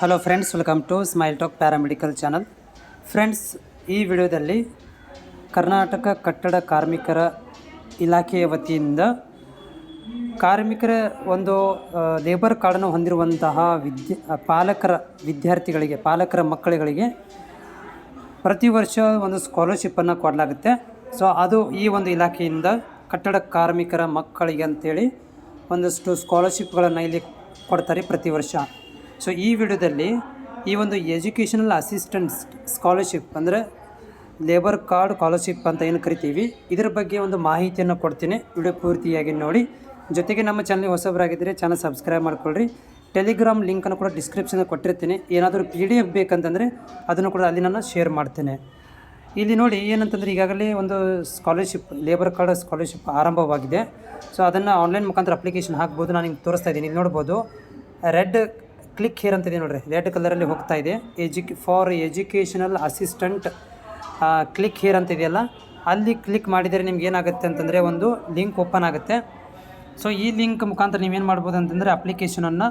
Hello friends, welcome to smile talk paramedical channel. Friends, ಈ ವಿಡಿಯೋದಲ್ಲಿ ಕರ್ನಾಟಕ ಕಟ್ಟಡ ಕಾರ್ಮಿಕರ ಇಲಾಖೆಯ ವತಿಯಿಂದ ಕಾರ್ಮಿಕರ ಒಂದು ಲೇಬರ್ ಕಾರ್ಡನ್ನು ಹೊಂದಿರುವಂತಹ ಪಾಲಕರ ಮಕ್ಕಳುಗಳಿಗೆ ಪ್ರತಿ ವರ್ಷ ಒಂದು ಸ್ಕಾಲರ್ಶಿಪ್ಪನ್ನು ಕೊಡಲಾಗುತ್ತೆ. ಸೊ ಅದು ಈ ಒಂದು ಇಲಾಖೆಯಿಂದ ಕಟ್ಟಡ ಕಾರ್ಮಿಕರ ಮಕ್ಕಳಿಗೆ ಅಂತೇಳಿ ಒಂದಷ್ಟು ಸ್ಕಾಲರ್ಶಿಪ್ಗಳನ್ನು ಇಲ್ಲಿ ಕೊಡ್ತಾರೆ ಪ್ರತಿ ವರ್ಷ. ಸೊ ಈ ವಿಡಿಯೋದಲ್ಲಿ ಈ ಒಂದು ಎಜುಕೇಷನಲ್ ಅಸಿಸ್ಟೆಂಟ್ಸ್ ಸ್ಕಾಲರ್ಶಿಪ್ ಅಂದರೆ ಲೇಬರ್ ಕಾರ್ಡ್ ಸ್ಕಾಲರ್ಶಿಪ್ ಅಂತ ಏನು ಕರಿತೀವಿ, ಇದರ ಬಗ್ಗೆ ಒಂದು ಮಾಹಿತಿಯನ್ನು ಕೊಡ್ತೀನಿ. ವಿಡಿಯೋ ಪೂರ್ತಿಯಾಗಿ ನೋಡಿ. ಜೊತೆಗೆ ನಮ್ಮ ಚಾನಲ್ಗೆ ಹೊಸಬರಾಗಿದ್ದರೆ ಚಾನಲ್ ಸಬ್ಸ್ಕ್ರೈಬ್ ಮಾಡ್ಕೊಳ್ರಿ. ಟೆಲಿಗ್ರಾಮ್ ಲಿಂಕನ್ನು ಕೂಡ ಡಿಸ್ಕ್ರಿಪ್ಷನ್ ಕೊಟ್ಟಿರ್ತೀನಿ. ಏನಾದರೂ PDF ಬೇಕಂತಂದರೆ ಅದನ್ನು ಕೂಡ ಅಲ್ಲಿ ನಾನು ಶೇರ್ ಮಾಡ್ತೇನೆ. ಇಲ್ಲಿ ನೋಡಿ ಏನಂತಂದರೆ, ಈಗಾಗಲೇ ಒಂದು ಸ್ಕಾಲರ್ಶಿಪ್ ಲೇಬರ್ ಕಾರ್ಡ್ ಸ್ಕಾಲರ್ಶಿಪ್ ಆರಂಭವಾಗಿದೆ. ಸೊ ಅದನ್ನು ಆನ್ಲೈನ್ ಮುಖಾಂತರ ಅಪ್ಲಿಕೇಶನ್ ಹಾಕ್ಬೋದು. ನಾನು ನಿಮ್ಗೆ ತೋರಿಸ್ತಾ ಇದ್ದೀನಿ. ಇಲ್ಲಿ ನೋಡ್ಬೋದು, ರೆಡ್ ಕ್ಲಿಕ್ ಹೇರ್ ಅಂತಿದೆ ನೋಡಿರಿ, ರೆಡ್ ಕಲರಲ್ಲಿ ಹೋಗ್ತಾ ಇದೆ. For educational assistant click hair ಅಂತ ಇದೆಯಲ್ಲ, ಅಲ್ಲಿ ಕ್ಲಿಕ್ ಮಾಡಿದರೆ ನಿಮ್ಗೆ ಏನಾಗುತ್ತೆ ಅಂತಂದರೆ ಒಂದು ಲಿಂಕ್ ಓಪನ್ ಆಗುತ್ತೆ. ಸೊ ಈ ಲಿಂಕ್ ಮುಖಾಂತರ ನೀವೇನು ಮಾಡ್ಬೋದು ಅಂತಂದರೆ ಅಪ್ಲಿಕೇಶನನ್ನು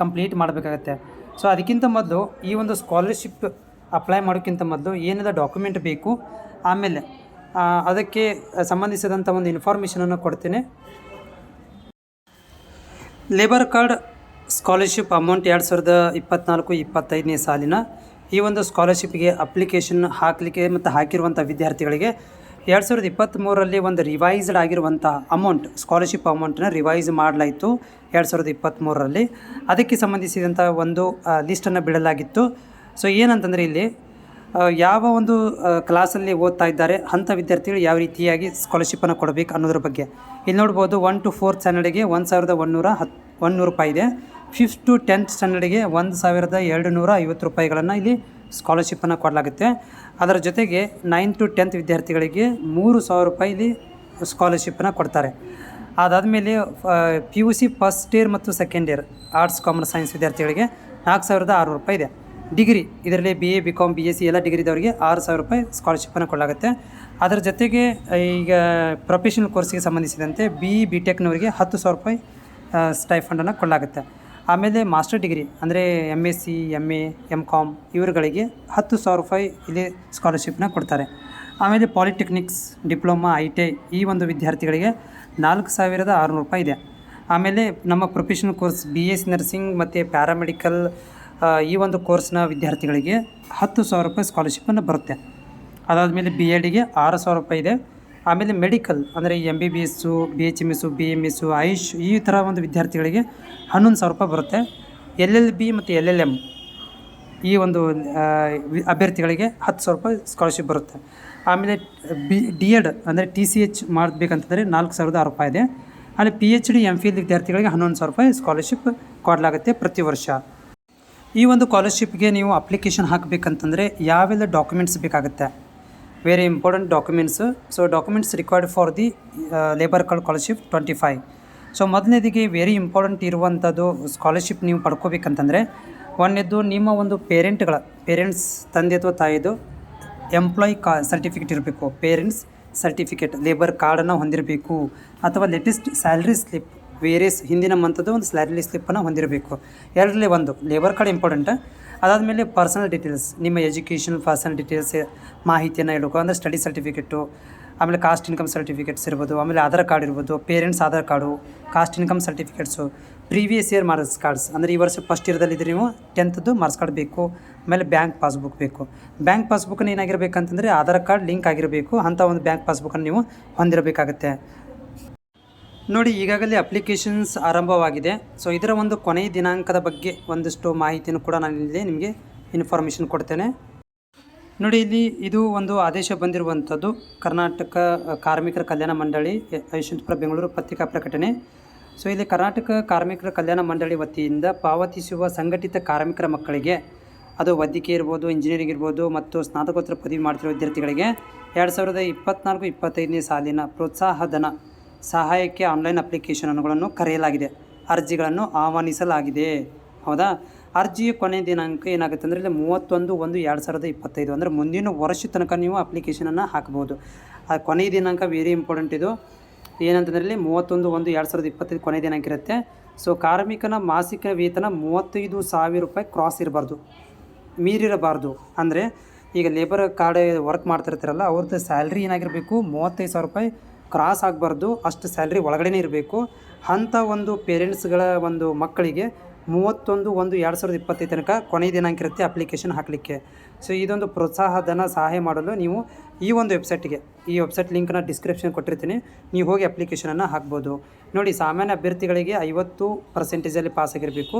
ಕಂಪ್ಲೀಟ್ ಮಾಡಬೇಕಾಗತ್ತೆ. ಸೊ ಅದಕ್ಕಿಂತ ಮೊದಲು ಈ ಒಂದು ಸ್ಕಾಲರ್ಶಿಪ್ ಅಪ್ಲೈ ಮಾಡೋಕ್ಕಿಂತ ಮೊದಲು ಏನೆಲ್ಲ ಡಾಕ್ಯುಮೆಂಟ್ ಬೇಕು, ಆಮೇಲೆ ಅದಕ್ಕೆ ಸಂಬಂಧಿಸಿದಂಥ ಒಂದು ಇನ್ಫಾರ್ಮೇಷನನ್ನು ಕೊಡ್ತೀನಿ. ಲೇಬರ್ ಕಾರ್ಡ್ ಸ್ಕಾಲರ್ಶಿಪ್ ಅಮೌಂಟ್ 2024-25ನೇ ಸಾಲಿನ ಈ ಒಂದು ಸ್ಕಾಲರ್ಶಿಪ್ಗೆ ಅಪ್ಲಿಕೇಶನ್ ಹಾಕಲಿಕ್ಕೆ ಮತ್ತು ಹಾಕಿರುವಂಥ ವಿದ್ಯಾರ್ಥಿಗಳಿಗೆ 2023ರಲ್ಲಿ ಒಂದು ರಿವೈಸ್ಡ್ ಆಗಿರುವಂಥ ಅಮೌಂಟ್, ಸ್ಕಾಲರ್ಶಿಪ್ ಅಮೌಂಟನ್ನು ರಿವೈಸ್ ಮಾಡಲಾಯಿತು 2023ರಲ್ಲಿ. ಅದಕ್ಕೆ ಸಂಬಂಧಿಸಿದಂಥ ಒಂದು ಲಿಸ್ಟನ್ನು ಬಿಡಲಾಗಿತ್ತು. ಸೊ ಏನಂತಂದರೆ, ಇಲ್ಲಿ ಯಾವ ಒಂದು ಕ್ಲಾಸಲ್ಲಿ ಓದ್ತಾ ಇದ್ದಾರೆ ಅಂಥ ವಿದ್ಯಾರ್ಥಿಗಳು ಯಾವ ರೀತಿಯಾಗಿ ಸ್ಕಾಲರ್ಶಿಪ್ಪನ್ನು ಕೊಡಬೇಕು ಅನ್ನೋದ್ರ ಬಗ್ಗೆ ಇಲ್ಲಿ ನೋಡ್ಬೋದು. 1 to 4th ಸ್ಟ್ಯಾಂಡರ್ಡಿಗೆ 1100 ರೂಪಾಯಿ ಇದೆ. 5th to 10th ಸ್ಟ್ಯಾಂಡರ್ಡಿಗೆ 1250 ರೂಪಾಯಿಗಳನ್ನು ಇಲ್ಲಿ ಸ್ಕಾಲರ್ಶಿಪ್ಪನ್ನು ಕೊಡಲಾಗುತ್ತೆ. ಅದರ ಜೊತೆಗೆ 9th to 10th ವಿದ್ಯಾರ್ಥಿಗಳಿಗೆ 3000 ರೂಪಾಯಿ ಇಲ್ಲಿ ಸ್ಕಾಲರ್ಶಿಪ್ಪನ್ನು ಕೊಡ್ತಾರೆ. ಅದಾದಮೇಲೆ PUC ಫಸ್ಟ್ ಇಯರ್ ಮತ್ತು second year arts, commerce, science ವಿದ್ಯಾರ್ಥಿಗಳಿಗೆ 4600 ರೂಪಾಯಿ ಇದೆ. ಡಿಗ್ರಿ, ಇದರಲ್ಲಿ BA, BCom, BSc ಎಲ್ಲ ಡಿಗ್ರಿದವರಿಗೆ 6000 ರೂಪಾಯಿ ಸ್ಕಾಲರ್ಶಿಪ್ಪನ್ನು ಕೊಡಲಾಗುತ್ತೆ. ಅದರ ಜೊತೆಗೆ ಈಗ ಪ್ರೊಫೆಷನಲ್ ಕೋರ್ಸಿಗೆ ಸಂಬಂಧಿಸಿದಂತೆ BE, BTechನವರಿಗೆ 10,000 ರೂಪಾಯಿ ಸ್ಟೈಫಂಡನ್ನು ಕೊಡಲಾಗುತ್ತೆ. ಆಮೇಲೆ ಮಾಸ್ಟರ್ ಡಿಗ್ರಿ ಅಂದರೆ MSc, MA, MCom ಇವರುಗಳಿಗೆ 10,000 ರೂಪಾಯಿ ಇಲ್ಲಿ ಸ್ಕಾಲರ್ಶಿಪ್ನ ಕೊಡ್ತಾರೆ. ಆಮೇಲೆ ಪಾಲಿಟೆಕ್ನಿಕ್ಸ್, ಡಿಪ್ಲೊಮಾ, ITI ಈ ಒಂದು ವಿದ್ಯಾರ್ಥಿಗಳಿಗೆ 4600 ರೂಪಾಯಿ ಇದೆ. ಆಮೇಲೆ ನಮ್ಮ ಪ್ರೊಫೆಷನಲ್ ಕೋರ್ಸ್ BSc ನರ್ಸಿಂಗ್ ಮತ್ತು ಪ್ಯಾರಾಮೆಡಿಕಲ್ ಈ ಒಂದು ಕೋರ್ಸ್ನ ವಿದ್ಯಾರ್ಥಿಗಳಿಗೆ 10,000 ರೂಪಾಯಿ ಸ್ಕಾಲರ್ಶಿಪ್ಪನ್ನು ಬರುತ್ತೆ. ಅದಾದಮೇಲೆ BEdಗೆ 6000 ರೂಪಾಯಿ ಇದೆ. ಆಮೇಲೆ ಮೆಡಿಕಲ್ ಅಂದರೆ MBBS, BHMS, BMS, ಆಯುಷ್ ಈ ಥರ ಒಂದು ವಿದ್ಯಾರ್ಥಿಗಳಿಗೆ 11,000 ರೂಪಾಯಿ ಬರುತ್ತೆ. LLB ಮತ್ತು LLM ಈ ಒಂದು ಅಭ್ಯರ್ಥಿಗಳಿಗೆ 10,000 ರೂಪಾಯಿ ಸ್ಕಾಲರ್ಶಿಪ್ ಬರುತ್ತೆ. ಆಮೇಲೆ D.Ed ಅಂದರೆ TCH ಮಾಡಬೇಕಂತಂದರೆ 4,006 ರೂಪಾಯಿ ಇದೆ. ಆಮೇಲೆ PhD, MPhil ವಿದ್ಯಾರ್ಥಿಗಳಿಗೆ 11,000 ರೂಪಾಯಿ ಸ್ಕಾಲರ್ಶಿಪ್ ಕೊಡಲಾಗುತ್ತೆ ಪ್ರತಿ ವರ್ಷ. ಈ ಒಂದು ಸ್ಕಾಲರ್ಶಿಪ್ಗೆ ನೀವು ಅಪ್ಲಿಕೇಶನ್ ಹಾಕಬೇಕಂತಂದರೆ ಯಾವೆಲ್ಲ ಡಾಕ್ಯುಮೆಂಟ್ಸ್ ಬೇಕಾಗುತ್ತೆ? Very important documents. So documents required for the labour card scholarship 25. So ಮೊದಲನೇದಿಗೆ ವೆರಿ ಇಂಪಾರ್ಟೆಂಟ್ ಇರುವಂಥದ್ದು ಸ್ಕಾಲರ್ಶಿಪ್ ನೀವು ಪಡ್ಕೋಬೇಕಂತಂದರೆ, ಒಂದನೇದು ನಿಮ್ಮ ಒಂದು ಪೇರೆಂಟ್ಸ್ ತಂದೆ ಅಥವಾ ತಾಯಿದು ಎಂಪ್ಲಾಯ್ ಸರ್ಟಿಫಿಕೇಟ್ ಇರಬೇಕು. ಪೇರೆಂಟ್ಸ್ ಸರ್ಟಿಫಿಕೇಟ್ ಲೇಬರ್ ಕಾರ್ಡನ್ನು ಹೊಂದಿರಬೇಕು. ಅಥವಾ ಲೇಟೆಸ್ಟ್ ಸ್ಯಾಲ್ರಿ ಸ್ಲಿಪ್, ವೇರಿಯಸ್ ಹಿಂದಿನ ಮಂತದ್ದು ಒಂದು ಸ್ಯಾಲರಿ ಸ್ಲಿಪ್ಪನ್ನು ಹೊಂದಿರಬೇಕು. ಎರಡರಲ್ಲಿ ಒಂದು ಲೇಬರ್ ಕಾರ್ಡ್ ಇಂಪಾರ್ಟೆಂಟ್. ಅದಾದಮೇಲೆ ಪರ್ಸನಲ್ ಡೀಟೇಲ್ಸ್, ನಿಮ್ಮ ಎಜುಕೇಷನ್ ಪರ್ಸನಲ್ ಡೀಟೇಲ್ಸ್ ಮಾಹಿತಿಯನ್ನು ಇಡಬೇಕು. ಅಂದರೆ ಸ್ಟಡಿ ಸರ್ಟಿಫಿಕೇಟು, ಆಮೇಲೆ ಕಾಸ್ಟ್ ಇನ್ಕಮ್ ಸರ್ಟಿಫಿಕೇಟ್ಸ್ ಇರ್ಬೋದು, ಆಮೇಲೆ ಆಧಾರ್ ಕಾರ್ಡ್ ಇರ್ಬೋದು, parents Aadhaar card, caste income certificates, previous year marks cards ಅಂದರೆ ಈ ವರ್ಷ ಫಸ್ಟ್ ಇಯರ್ದಲ್ಲಿದ್ದರೆ ನೀವು 10th ಮಾರ್ಕ್ಸ್ ಕಾರ್ಡ್ ಬೇಕು. ಆಮೇಲೆ ಬ್ಯಾಂಕ್ ಪಾಸ್ಬುಕ್ ಬೇಕು. ಬ್ಯಾಂಕ್ ಪಾಸ್ಬುಕ್ಕನ್ನು ಏನಾಗಿರಬೇಕಂತಂದರೆ ಆಧಾರ್ ಕಾರ್ಡ್ ಲಿಂಕ್ ಆಗಿರಬೇಕು. ಅಂಥ ಒಂದು ಬ್ಯಾಂಕ್ ಪಾಸ್ಬುಕ್ಕನ್ನು ನೀವು ಹೊಂದಿರಬೇಕಾಗತ್ತೆ. ನೋಡಿ, ಈಗಾಗಲೇ ಅಪ್ಲಿಕೇಶನ್ಸ್ ಆರಂಭವಾಗಿದೆ. ಸೊ ಇದರ ಒಂದು ಕೊನೆಯ ದಿನಾಂಕದ ಬಗ್ಗೆ ಒಂದಷ್ಟು ಮಾಹಿತಿಯನ್ನು ಕೂಡ ನಾನು ಇಲ್ಲಿ ನಿಮಗೆ ಇನ್ಫಾರ್ಮೇಷನ್ ಕೊಡ್ತೇನೆ. ನೋಡಿ, ಇಲ್ಲಿ ಇದು ಒಂದು ಆದೇಶ ಬಂದಿರುವಂಥದ್ದು ಕರ್ನಾಟಕ ಕಾರ್ಮಿಕರ ಕಲ್ಯಾಣ ಮಂಡಳಿ, ಯಶವಂತಪುರ, ಬೆಂಗಳೂರು ಪತ್ರಿಕಾ ಪ್ರಕಟಣೆ. ಸೊ ಇಲ್ಲಿ ಕರ್ನಾಟಕ ಕಾರ್ಮಿಕರ ಕಲ್ಯಾಣ ಮಂಡಳಿ ವತಿಯಿಂದ ಪಾವತಿಸುವ ಸಂಘಟಿತ ಕಾರ್ಮಿಕರ ಮಕ್ಕಳಿಗೆ, ಅದು ವೈದ್ಯಕೀಯ ಇರ್ಬೋದು, ಇಂಜಿನಿಯರಿಂಗ್ ಇರ್ಬೋದು ಮತ್ತು ಸ್ನಾತಕೋತ್ತರ ಪದವಿ ಮಾಡ್ತಿರೋ ವಿದ್ಯಾರ್ಥಿಗಳಿಗೆ 2024-25ನೇ ಸಾಲಿನ ಪ್ರೋತ್ಸಾಹಧನ ಸಹಾಯಕ್ಕೆ ಆನ್ಲೈನ್ ಅಪ್ಲಿಕೇಶನ್ಗಳನ್ನು ಕರೆಯಲಾಗಿದೆ. ಅರ್ಜಿಗಳನ್ನು ಆಹ್ವಾನಿಸಲಾಗಿದೆ. ಹೌದಾ? ಅರ್ಜಿಯ ಕೊನೆಯ ದಿನಾಂಕ ಏನಾಗುತ್ತೆ ಅಂದರೆ ಇಲ್ಲಿ 31/1/2025 ಅಂದರೆ ಮುಂದಿನ ವರ್ಷ ತನಕ ನೀವು ಅಪ್ಲಿಕೇಶನನ್ನು ಹಾಕ್ಬೋದು. ಆ ಕೊನೆಯ ದಿನಾಂಕ ವೆರಿ ಇಂಪಾರ್ಟೆಂಟ್ ಇದು. ಏನಂತಂದರೆ 31/1/2025 ಕೊನೆ ದಿನಾಂಕ ಇರುತ್ತೆ. ಸೊ ಕಾರ್ಮಿಕನ ಮಾಸಿಕ ವೇತನ 35,000 ರೂಪಾಯಿ ಕ್ರಾಸ್ ಇರಬಾರ್ದು, ಮೀರಿರಬಾರ್ದು. ಅಂದರೆ ಈಗ ಲೇಬರ್ ಕಾರ್ಡ್ ವರ್ಕ್ ಮಾಡ್ತಿರ್ತಾರಲ್ಲ ಅವ್ರದ್ದು ಸ್ಯಾಲ್ರಿ ಏನಾಗಿರಬೇಕು, 35,000 ರೂಪಾಯಿ ಕ್ರಾಸ್ ಆಗಬಾರ್ದು, ಅಷ್ಟು ಸ್ಯಾಲ್ರಿ ಒಳಗಡೆ ಇರಬೇಕು. ಅಂಥ ಒಂದು ಪೇರೆಂಟ್ಸ್ಗಳ ಒಂದು ಮಕ್ಕಳಿಗೆ 31/1/2025 ತನಕ ಕೊನೆಯ ದಿನಾಂಕ ಇರುತ್ತೆ ಅಪ್ಲಿಕೇಶನ್ ಹಾಕಲಿಕ್ಕೆ. ಸೊ ಇದೊಂದು ಪ್ರೋತ್ಸಾಹ ಧನ ಸಹಾಯ ಮಾಡಲು ನೀವು ಈ ಒಂದು ವೆಬ್ಸೈಟ್ಗೆ, ಈ ವೆಬ್ಸೈಟ್ ಲಿಂಕ್ನ ಡಿಸ್ಕ್ರಿಪ್ಷನ್ ಕೊಟ್ಟಿರ್ತೀನಿ, ನೀವು ಹೋಗಿ ಅಪ್ಲಿಕೇಶನನ್ನು ಹಾಕ್ಬೋದು. ನೋಡಿ, ಸಾಮಾನ್ಯ ಅಭ್ಯರ್ಥಿಗಳಿಗೆ 50% ಪಾಸ್ ಆಗಿರಬೇಕು.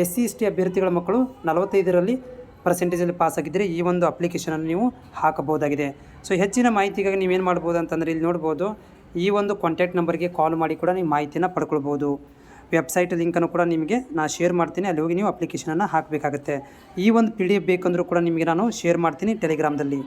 SC/ST ಅಭ್ಯರ್ಥಿಗಳ ಮಕ್ಕಳು 45% ಪಾಸ್ ಆಗಿದ್ದರೆ ಈ ಒಂದು ಅಪ್ಲಿಕೇಶನನ್ನು ನೀವು ಹಾಕಬಹುದಾಗಿದೆ. ಸೊ ಹೆಚ್ಚಿನ ಮಾಹಿತಿಗಾಗಿ ನೀವೇನು ಮಾಡ್ಬೋದು ಅಂತಂದರೆ ಇಲ್ಲಿ ನೋಡ್ಬೋದು, ಈ ಒಂದು ಕಾಂಟ್ಯಾಕ್ಟ್ ನಂಬರ್ಗೆ ಕಾಲ್ ಮಾಡಿ ಕೂಡ ನೀವು ಮಾಹಿತಿನ ಪಡ್ಕೊಳ್ಬೋದು. ವೆಬ್ಸೈಟ್ ಲಿಂಕನ್ನು ಕೂಡ ನಿಮಗೆ ನಾನು ಶೇರ್ ಮಾಡ್ತೀನಿ, ಅಲ್ಲಿ ಹೋಗಿ ನೀವು ಅಪ್ಲಿಕೇಶನನ್ನು ಹಾಕಬೇಕಾಗುತ್ತೆ. ಈ ಒಂದು PDF ಬೇಕಂದರೂ ಕೂಡ ನಿಮಗೆ ನಾನು ಶೇರ್ ಮಾಡ್ತೀನಿ ಟೆಲಿಗ್ರಾಮ್ದಲ್ಲಿ.